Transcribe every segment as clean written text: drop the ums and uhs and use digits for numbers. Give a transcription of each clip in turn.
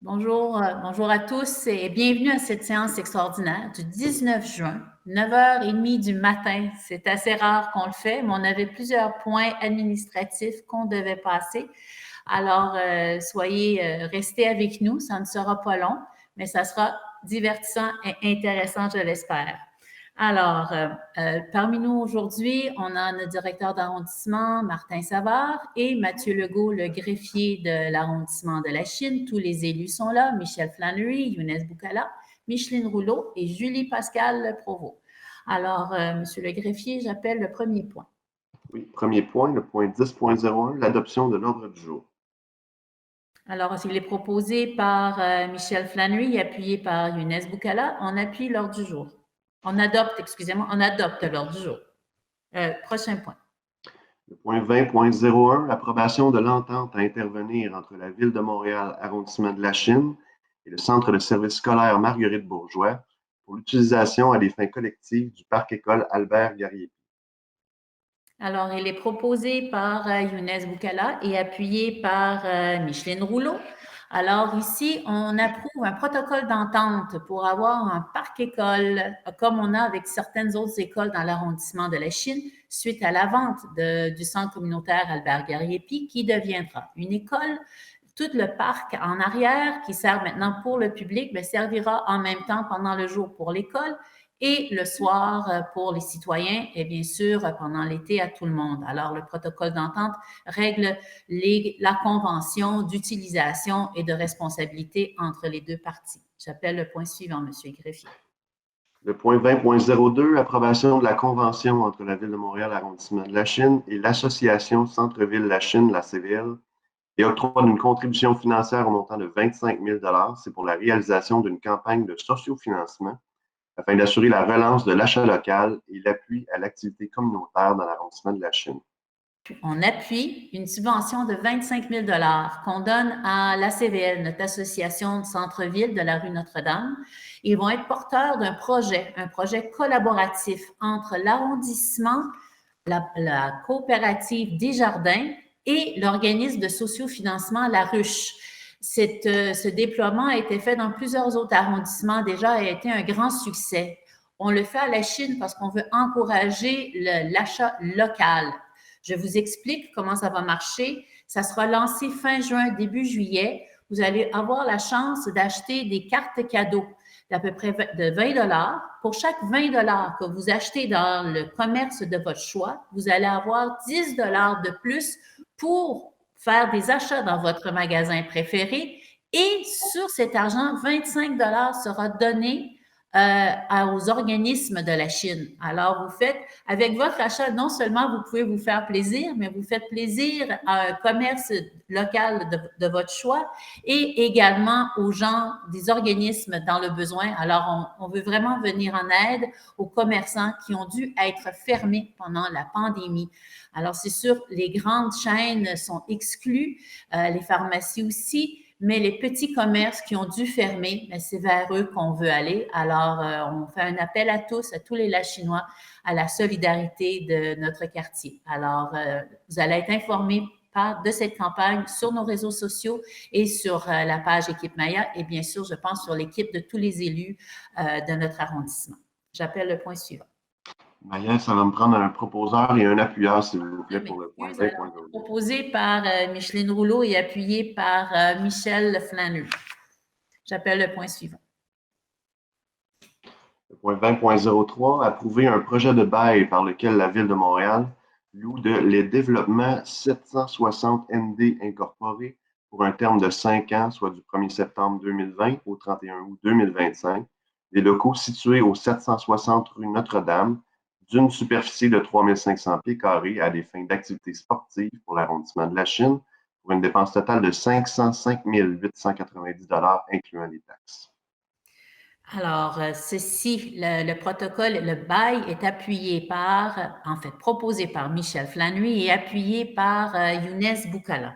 Bonjour à tous et bienvenue à cette séance extraordinaire du 19 juin, 9h30 du matin. C'est assez rare qu'on le fait, mais on avait plusieurs points administratifs qu'on devait passer. Alors, restés avec nous, ça ne sera pas long, mais ça sera divertissant et intéressant, je l'espère. Alors, parmi nous aujourd'hui, on a notre directeur d'arrondissement, Martin Savard, et Mathieu Legault, le greffier de l'arrondissement de la Chine. Tous les élus sont là, Michel Flannery, Younes Boukala, Micheline Rouleau et Julie Pascal Provost. Alors, Monsieur le greffier, j'appelle le premier point. Oui, premier point, le point 10.01, l'adoption de l'ordre du jour. Alors, il est proposé par Michel Flannery et appuyé par Younes Boukala. On appuie l'ordre du jour. On adopte l'ordre du jour. Prochain point. Le point 20.01, l'approbation de l'entente à intervenir entre la Ville de Montréal, arrondissement de la Chine, et le Centre de services scolaires Marguerite-Bourgeois pour l'utilisation à des fins collectives du parc-école Albert-Garriépi. Alors, il est proposé par Younes Boukala et appuyé par Micheline Rouleau. Alors, ici, on approuve un protocole d'entente pour avoir un parc-école, comme on a avec certaines autres écoles dans l'arrondissement de la Chine, suite à la vente du centre communautaire Albert-Garriépi, qui deviendra une école. Tout le parc en arrière, qui sert maintenant pour le public, bien, servira en même temps pendant le jour pour l'école et le soir pour les citoyens et bien sûr pendant l'été à tout le monde. Alors, le protocole d'entente règle la convention d'utilisation et de responsabilité entre les deux parties. J'appelle le point suivant, M. Greffier. Le point 20.02, approbation de la convention entre la Ville de Montréal, arrondissement de la Chine, et l'Association Centre-Ville La Chine, la CVL, et octroi d'une contribution financière au montant de 25 000 $. C'est pour la réalisation d'une campagne de sociofinancement afin d'assurer la relance de l'achat local et l'appui à l'activité communautaire dans l'arrondissement de la Chine. On appuie une subvention de 25 000 $ qu'on donne à l'ACVL, notre association de centre-ville de la rue Notre-Dame. Ils vont être porteurs d'un projet, un projet collaboratif entre l'arrondissement, la coopérative Desjardins et l'organisme de sociofinancement La Ruche. Ce déploiement a été fait dans plusieurs autres arrondissements déjà et a été un grand succès. On le fait à la Chine parce qu'on veut encourager l'achat local. Je vous explique comment ça va marcher. Ça sera lancé fin juin, début juillet. Vous allez avoir la chance d'acheter des cartes cadeaux d'à peu près de 20 $. Pour chaque 20 $ que vous achetez dans le commerce de votre choix, vous allez avoir 10 $ de plus pour faire des achats dans votre magasin préféré. Et sur cet argent, 25 $ sera donné aux organismes de la Chine. Alors, vous faites, avec votre achat, non seulement vous pouvez vous faire plaisir, mais vous faites plaisir à un commerce local de votre choix et également aux gens des organismes dans le besoin. Alors, on veut vraiment venir en aide aux commerçants qui ont dû être fermés pendant la pandémie. Alors, c'est sûr, les grandes chaînes sont exclues, les pharmacies aussi, mais les petits commerces qui ont dû fermer, c'est vers eux qu'on veut aller. Alors, on fait un appel à tous les Lachinois, à la solidarité de notre quartier. Alors, vous allez être informés de cette campagne sur nos réseaux sociaux et sur la page Équipe Maya et bien sûr, je pense, sur l'équipe de tous les élus de notre arrondissement. J'appelle le point suivant. Maya, ça va me prendre un proposeur et un appuyeur, s'il vous plaît, pour le point 20.02. Proposé par Micheline Rouleau et appuyé par Michel Flannery. J'appelle le point suivant. Le point 20.03, approuver un projet de bail par lequel la Ville de Montréal loue les développements 760 ND incorporés pour un terme de 5 ans, soit du 1er septembre 2020 au 31 août 2025, des locaux situés au 760 rue Notre-Dame, d'une superficie de 3 500 pieds carrés à des fins d'activités sportives pour l'arrondissement de la Chine, pour une dépense totale de 505 890 $ incluant les taxes. Alors, le protocole, le bail est proposé par Michel Flannery et appuyé par Younes Boukala.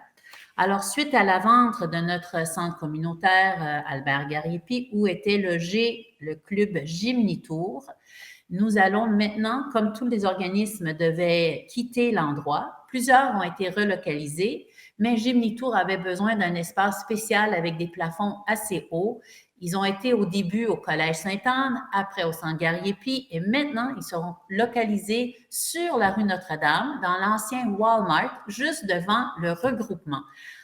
Alors, suite à la vente de notre centre communautaire Albert Garriépi, où était logé le club Gymni Tour, nous allons maintenant, comme tous les organismes devaient quitter l'endroit, plusieurs ont été relocalisés, Mais Gymnitour avait besoin d'un espace spécial avec des plafonds assez hauts. Ils ont été au début au Collège Sainte-Anne, après au Centre Gariepi, et maintenant, ils seront localisés sur la rue Notre-Dame, dans l'ancien Walmart, juste devant le regroupement.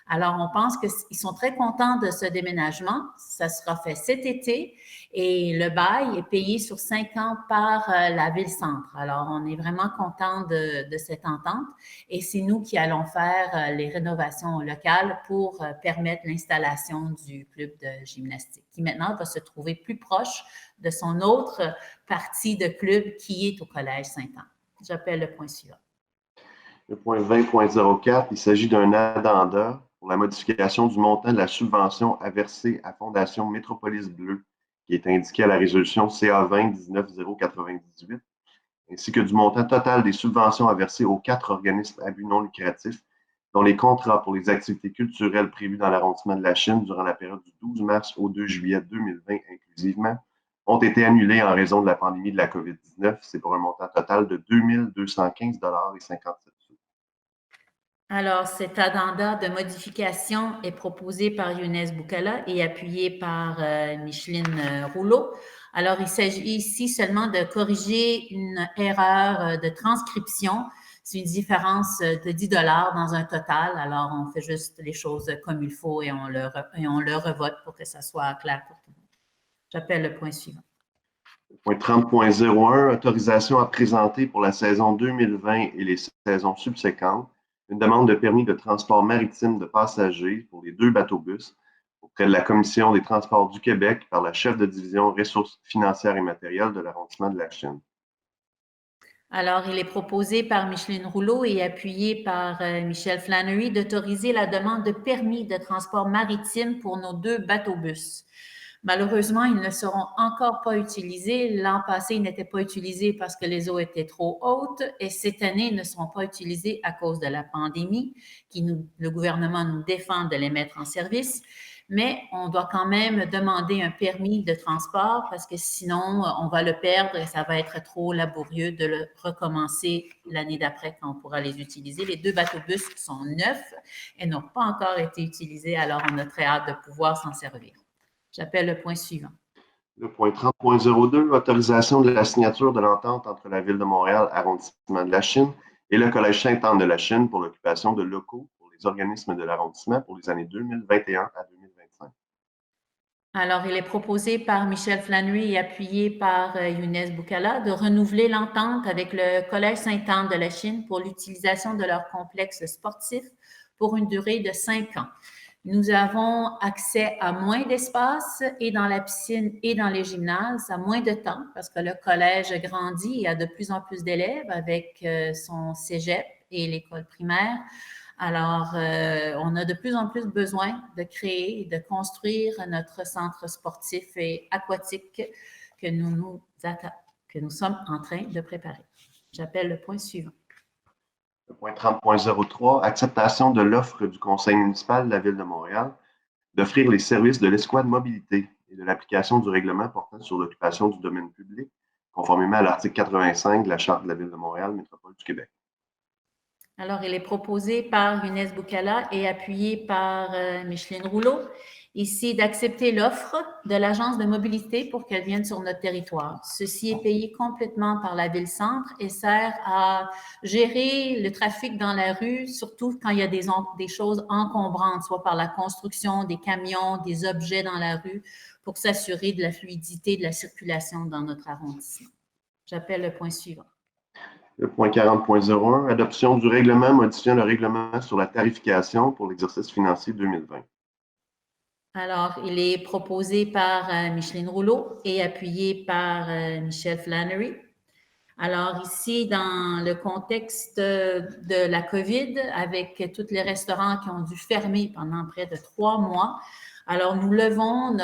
Alors, on pense qu'ils sont très contents de ce déménagement. Ça sera fait cet été et le bail est payé sur 5 ans par la Ville-Centre. Alors, on est vraiment content de cette entente et c'est nous qui allons faire les rénovations locales pour permettre l'installation du club de gymnastique, qui maintenant va se trouver plus proche de son autre partie de club qui est au Collège Sainte-Anne. J'appelle le point suivant. Le point 20.04, il s'agit d'un addenda pour la modification du montant de la subvention à verser à Fondation Métropolis Bleue, qui est indiqué à la résolution CA 20-19-098, ainsi que du montant total des subventions à verser aux 4 organismes à but non lucratif, dont les contrats pour les activités culturelles prévues dans l'arrondissement de la Chine durant la période du 12 mars au 2 juillet 2020 inclusivement ont été annulés en raison de la pandémie de la COVID-19. C'est pour un montant total de 2 215,57 $. Alors, cet addenda de modification est proposé par Younes Boukala et appuyé par Micheline Rouleau. Alors, il s'agit ici seulement de corriger une erreur de transcription. C'est une différence de 10 $ dans un total. Alors, on fait juste les choses comme il faut et on le revote pour que ça soit clair pour tout le monde. J'appelle le point suivant. Point 30.01, autorisation à présenter pour la saison 2020 et les saisons subséquentes une demande de permis de transport maritime de passagers pour les 2 bateaux-bus auprès de la Commission des transports du Québec par la chef de division ressources financières et matérielles de l'arrondissement de la Chine. Alors, il est proposé par Micheline Rouleau et appuyé par Michel Flannery d'autoriser la demande de permis de transport maritime pour nos 2 bateaux-bus. Malheureusement, ils ne seront encore pas utilisés. L'an passé, ils n'étaient pas utilisés parce que les eaux étaient trop hautes et cette année, ils ne seront pas utilisés à cause de la pandémie, le gouvernement nous défend de les mettre en service. Mais on doit quand même demander un permis de transport parce que sinon, on va le perdre et ça va être trop laborieux de le recommencer l'année d'après quand on pourra les utiliser. Les 2 bateaux-bus sont neufs et n'ont pas encore été utilisés, alors on a très hâte de pouvoir s'en servir. J'appelle le point suivant. Le point 30.02, autorisation de la signature de l'entente entre la Ville de Montréal, arrondissement de la Chine, et le Collège Sainte-Anne de la Chine pour l'occupation de locaux pour les organismes de l'arrondissement pour les années 2021 à 2025. Alors, il est proposé par Michel Flannery et appuyé par Younes Boukala de renouveler l'entente avec le Collège Sainte-Anne de la Chine pour l'utilisation de leur complexe sportif pour une durée de 5 ans. Nous avons accès à moins d'espace et dans la piscine et dans les gymnases, à moins de temps parce que le collège grandit et a de plus en plus d'élèves avec son cégep et l'école primaire. Alors, on a de plus en plus besoin de créer et de construire notre centre sportif et aquatique que nous sommes en train de préparer. J'appelle le point suivant. Le point 30.03, acceptation de l'offre du Conseil municipal de la Ville de Montréal d'offrir les services de l'escouade mobilité et de l'application du règlement portant sur l'occupation du domaine public, conformément à l'article 85 de la Charte de la Ville de Montréal, Métropole du Québec. Alors, il est proposé par Younes Boukala et appuyé par Micheline Rouleau, ici d'accepter l'offre de l'Agence de mobilité pour qu'elle vienne sur notre territoire. Ceci est payé complètement par la Ville-Centre et sert à gérer le trafic dans la rue, surtout quand il y a des choses encombrantes, soit par la construction des camions, des objets dans la rue, pour s'assurer de la fluidité de la circulation dans notre arrondissement. J'appelle le point suivant. Le point 40.01, adoption du règlement modifiant le règlement sur la tarification pour l'exercice financier 2020. Alors, il est proposé par Micheline Rouleau et appuyé par Michel Flannery. Alors, ici, dans le contexte de la COVID, avec tous les restaurants qui ont dû fermer pendant près de 3 mois, alors nous levons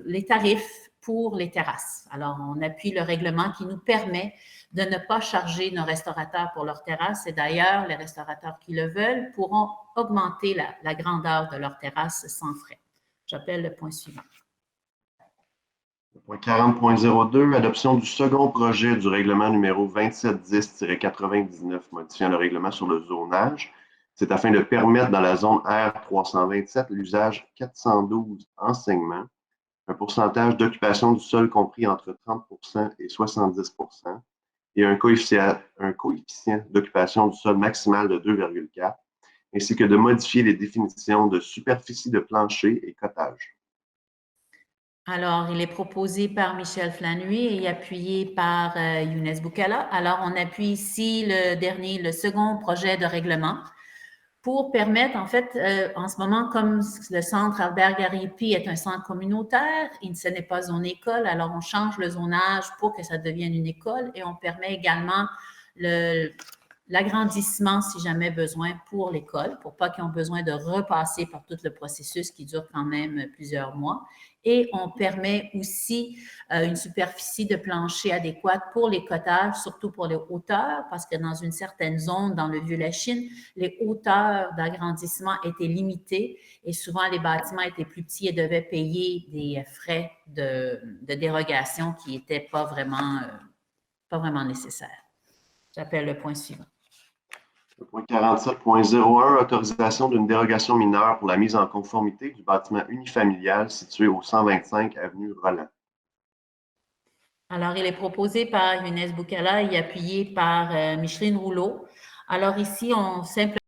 les tarifs pour les terrasses. Alors, on appuie le règlement qui nous permet de ne pas charger nos restaurateurs pour leurs terrasses. Et d'ailleurs, les restaurateurs qui le veulent pourront augmenter la grandeur de leur terrasse sans frais. J'appelle le point suivant. Le point 40.02, adoption du second projet du règlement numéro 2710-99 modifiant le règlement sur le zonage. C'est afin de permettre dans la zone R327 l'usage 412 enseignement, un pourcentage d'occupation du sol compris entre 30 et 70 et un coefficient d'occupation du sol maximal de 2,4, ainsi que de modifier les définitions de superficie de plancher et cottage. Alors, il est proposé par Michel Flanoui et appuyé par Younes Boukala. Alors, on appuie ici le second projet de règlement pour permettre, en fait, en ce moment, comme le centre Albert Garipi est un centre communautaire, ce n'est pas une école, alors on change le zonage pour que ça devienne une école et on permet également l'agrandissement, si jamais besoin, pour l'école, pour pas qu'ils aient besoin de repasser par tout le processus qui dure quand même plusieurs mois. Et on permet aussi une superficie de plancher adéquate pour les cottages, surtout pour les hauteurs, parce que dans une certaine zone, dans le Vieux-Lachine, les hauteurs d'agrandissement étaient limitées et souvent les bâtiments étaient plus petits et devaient payer des frais de dérogation qui n'étaient pas vraiment nécessaires. J'appelle le point suivant. Le point 47.01, autorisation d'une dérogation mineure pour la mise en conformité du bâtiment unifamilial situé au 125 avenue Roland. Alors, il est proposé par Younes Boukala et appuyé par Micheline Rouleau. Alors ici, on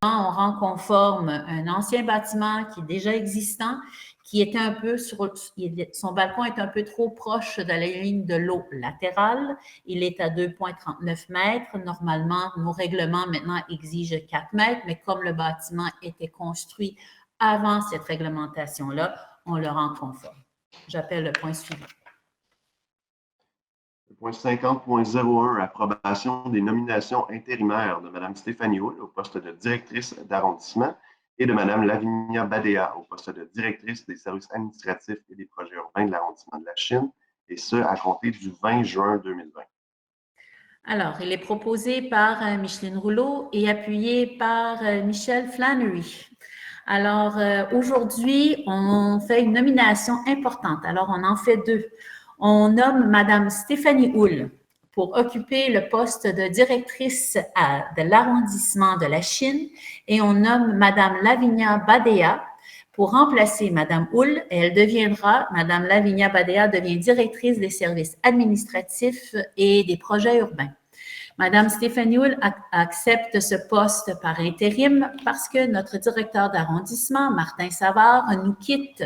rend conforme un ancien bâtiment qui est déjà existant, qui était un peu son balcon est un peu trop proche de la ligne de l'eau latérale. Il est à 2,39 mètres. Normalement, nos règlements maintenant exigent 4 mètres, mais comme le bâtiment était construit avant cette réglementation-là, on le rend conforme. J'appelle le point suivant. Le point 50.01, approbation des nominations intérimaires de Mme Stéphanie Houle au poste de directrice d'arrondissement et de Mme Lavinia Badea au poste de directrice des services administratifs et des projets urbains de l'arrondissement de la Chine, et ce, à compter du 20 juin 2020. Alors, il est proposé par Micheline Rouleau et appuyé par Michel Flanoui. Alors, aujourd'hui, on fait une nomination importante. Alors, on en fait 2. On nomme Mme Stéphanie Houle pour occuper le poste de directrice de l'arrondissement de la Chine et on nomme Mme Lavinia Badea pour remplacer Mme Houle. Mme Lavinia Badea devient directrice des services administratifs et des projets urbains. Mme Stéphanie Houle accepte ce poste par intérim parce que notre directeur d'arrondissement, Martin Savard, nous quitte.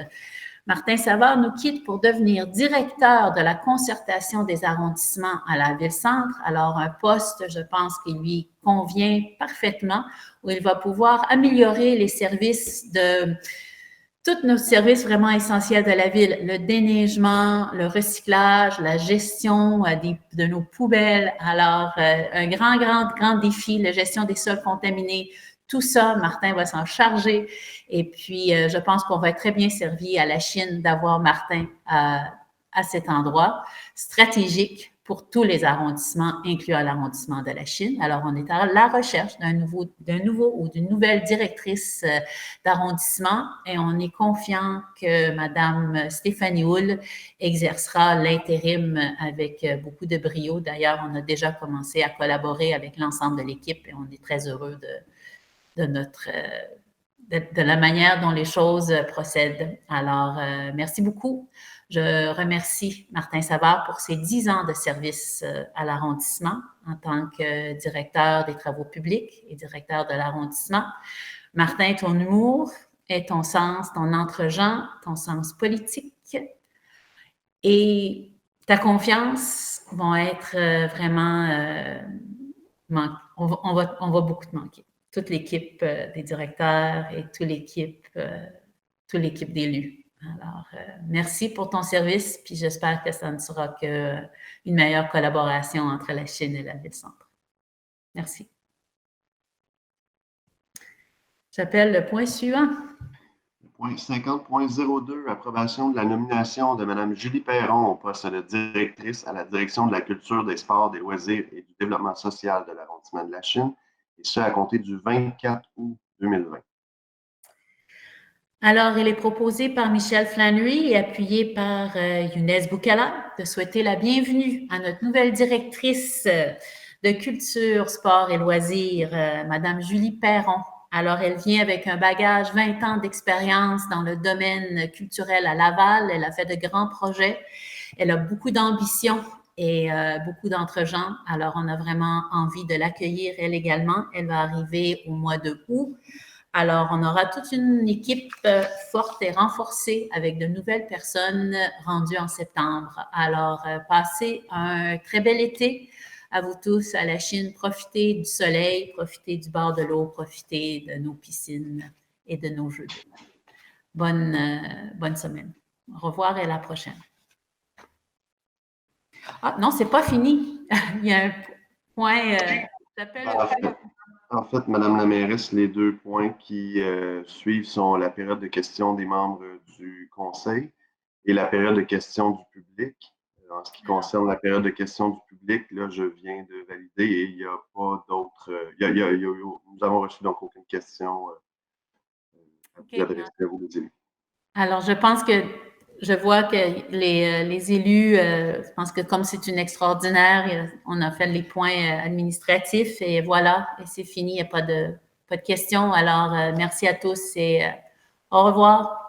Martin Savard nous quitte pour devenir directeur de la concertation des arrondissements à la Ville-Centre. Alors, un poste, je pense, qui lui convient parfaitement, où il va pouvoir améliorer les services tous nos services vraiment essentiels de la ville, le déneigement, le recyclage, la gestion de nos poubelles. Alors, un grand défi, la gestion des sols contaminés. Tout ça, Martin va s'en charger. Et puis, je pense qu'on va être très bien servi à la Chine d'avoir Martin à cet endroit stratégique pour tous les arrondissements, incluant l'arrondissement de la Chine. Alors, on est à la recherche d'un nouveau ou d'une nouvelle directrice d'arrondissement et on est confiant que Mme Stéphanie Houle exercera l'intérim avec beaucoup de brio. D'ailleurs, on a déjà commencé à collaborer avec l'ensemble de l'équipe et on est très heureux de la manière dont les choses procèdent. Alors, merci beaucoup. Je remercie Martin Savard pour ses 10 ans de service à l'arrondissement en tant que directeur des travaux publics et directeur de l'arrondissement. Martin, ton humour et ton sens, ton entre-gens, ton sens politique et ta confiance vont être vraiment... on va beaucoup te manquer. Toute l'équipe des directeurs et toute l'équipe d'élus. Alors, merci pour ton service, puis j'espère que ça ne sera qu'une meilleure collaboration entre la Chine et la Ville-Centre. Merci. J'appelle le point suivant. Le point 50.02, approbation de la nomination de Mme Julie Perron au poste de directrice à la direction de la culture, des sports, des loisirs et du développement social de l'arrondissement de la Chine, et ce, à compter du 24 août 2020. Alors, il est proposé par Michel Flanoui et appuyé par Younes Boukala de souhaiter la bienvenue à notre nouvelle directrice de culture, sport et loisirs, Mme Julie Perron. Alors, elle vient avec un bagage, 20 ans d'expérience dans le domaine culturel à Laval. Elle a fait de grands projets. Elle a beaucoup d'ambition et beaucoup d'entre-gens. Alors, on a vraiment envie de l'accueillir, elle également. Elle va arriver au mois de août. Alors, on aura toute une équipe forte et renforcée avec de nouvelles personnes rendues en septembre. Alors, passez un très bel été à vous tous à la Chine. Profitez du soleil, profitez du bord de l'eau, profitez de nos piscines et de nos jeux d'eau. Bonne semaine. Au revoir et à la prochaine. Ah, non, c'est pas fini. Il y a un point. En fait, Madame la mairesse, les 2 points qui suivent sont la période de questions des membres du conseil et la période de questions du public. En ce qui concerne la période de questions du public, là, je viens de valider et il n'y a pas d'autres. Nous avons reçu donc aucune question à vous adresser à vous, les élus. Alors, je vois que les élus, je pense que comme c'est une extraordinaire, on a fait les points administratifs et voilà, et c'est fini, il n'y a pas de questions. Alors, merci à tous et au revoir.